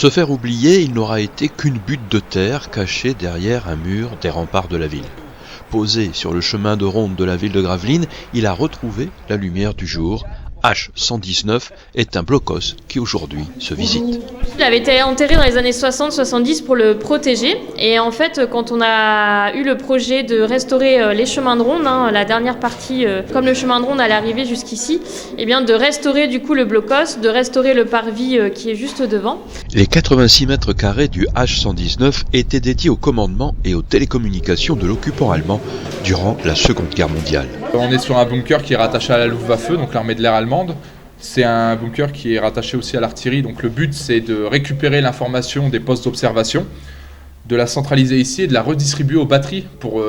se faire oublier, il n'aura été qu'une butte de terre cachée derrière un mur des remparts de la ville. Posé sur le chemin de ronde de la ville de Gravelines, il a retrouvé la lumière du jour. H119 est un blocos qui aujourd'hui se visite. Il avait été enterré dans les années 60-70 pour le protéger. Et en fait, quand on a eu le projet de restaurer les chemins de ronde, la dernière partie, comme le chemin de ronde allait arriver jusqu'ici, eh bien de restaurer du coup le blocos, de restaurer le parvis qui est juste devant. Les 86 mètres carrés du H119 étaient dédiés au commandement et aux télécommunications de l'occupant allemand durant la Seconde Guerre mondiale. On est sur un bunker qui est rattaché à la Luftwaffe, donc l'armée de l'air allemande. C'est un bunker qui est rattaché aussi à l'artillerie, donc le but c'est de récupérer l'information des postes d'observation, de la centraliser ici et de la redistribuer aux batteries pour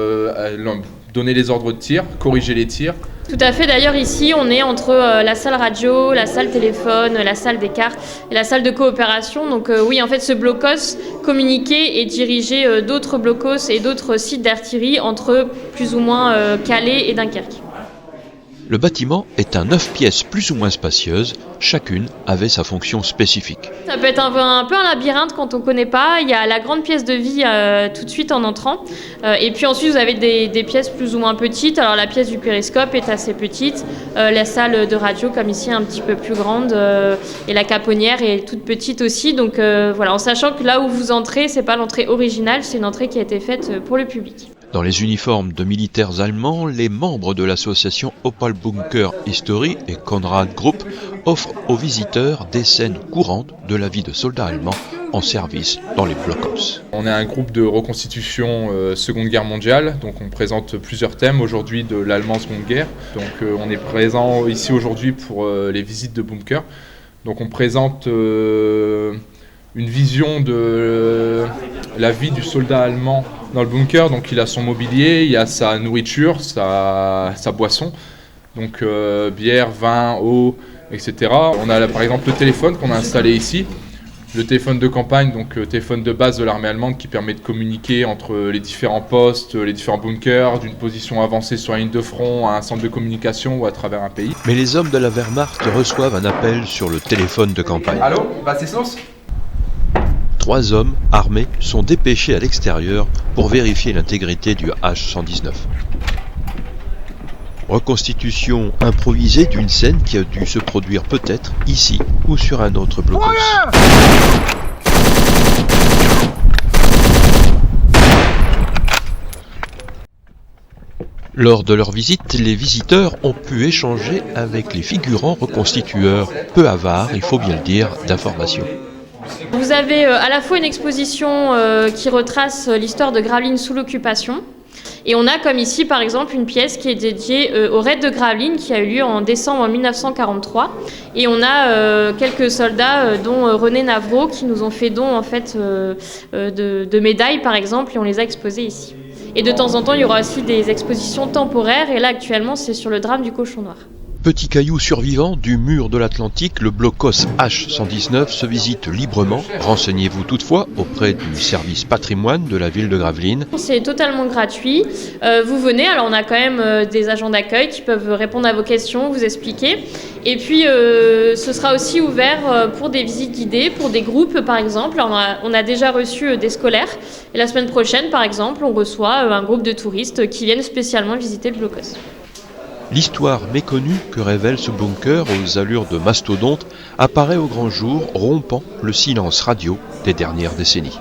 donner les ordres de tir, corriger les tirs. Tout à fait, d'ailleurs ici on est entre la salle radio, la salle téléphone, la salle des cartes et la salle de coopération. Donc oui, en fait ce blocos communiquait et dirigeait d'autres blocos et d'autres sites d'artillerie entre plus ou moins Calais et Dunkerque. Le bâtiment est à 9 pièces plus ou moins spacieuses, chacune avait sa fonction spécifique. Ça peut être un peu un labyrinthe quand on ne connaît pas. Il y a la grande pièce de vie tout de suite en entrant. Et puis ensuite vous avez des pièces plus ou moins petites. Alors la pièce du périscope est assez petite. La salle de radio comme ici un petit peu plus grande. Et la caponnière est toute petite aussi. Donc voilà, en sachant que là où vous entrez, c'est pas l'entrée originale, c'est une entrée qui a été faite pour le public. Dans les uniformes de militaires allemands, les membres de l'association Opal Bunker History et Konrad Group offrent aux visiteurs des scènes courantes de la vie de soldats allemands en service dans les blocos. On est un groupe de reconstitution Seconde Guerre mondiale, donc on présente plusieurs thèmes aujourd'hui de l'allemand Seconde Guerre. Donc on est présent ici aujourd'hui pour les visites de bunker. Donc on présente une vision de la vie du soldat allemand dans le bunker. Donc il a son mobilier, il a sa nourriture, sa boisson, donc bière, vin, eau, etc. On a là, par exemple le téléphone qu'on a installé ici, le téléphone de campagne, donc téléphone de base de l'armée allemande qui permet de communiquer entre les différents postes, les différents bunkers, d'une position avancée sur la ligne de front à un centre de communication ou à travers un pays. Mais les hommes de la Wehrmacht reçoivent un appel sur le téléphone de campagne. Allô, c'est sauce ? 3 hommes armés sont dépêchés à l'extérieur pour vérifier l'intégrité du H119. Reconstitution improvisée d'une scène qui a dû se produire peut-être ici ou sur un autre blocos. Lors de leur visite, les visiteurs ont pu échanger avec les figurants reconstitueurs, peu avares, il faut bien le dire, d'informations. Vous avez à la fois une exposition qui retrace l'histoire de Gravelines sous l'occupation, et on a comme ici par exemple une pièce qui est dédiée au raid de Gravelines qui a eu lieu en décembre 1943, et on a quelques soldats dont René Navreau qui nous ont fait don en fait de médailles par exemple, et on les a exposées ici. Et de temps en temps il y aura aussi des expositions temporaires, et là actuellement c'est sur le drame du cochon noir. Petit caillou survivant du mur de l'Atlantique, le blocos H119 se visite librement. Renseignez-vous toutefois auprès du service patrimoine de la ville de Gravelines. C'est totalement gratuit. Vous venez, alors on a quand même des agents d'accueil qui peuvent répondre à vos questions, vous expliquer. Et puis ce sera aussi ouvert pour des visites guidées, pour des groupes par exemple. On a déjà reçu des scolaires. Et la semaine prochaine par exemple, on reçoit un groupe de touristes qui viennent spécialement visiter le blocos. L'histoire méconnue que révèle ce bunker aux allures de mastodonte apparaît au grand jour, rompant le silence radio des dernières décennies.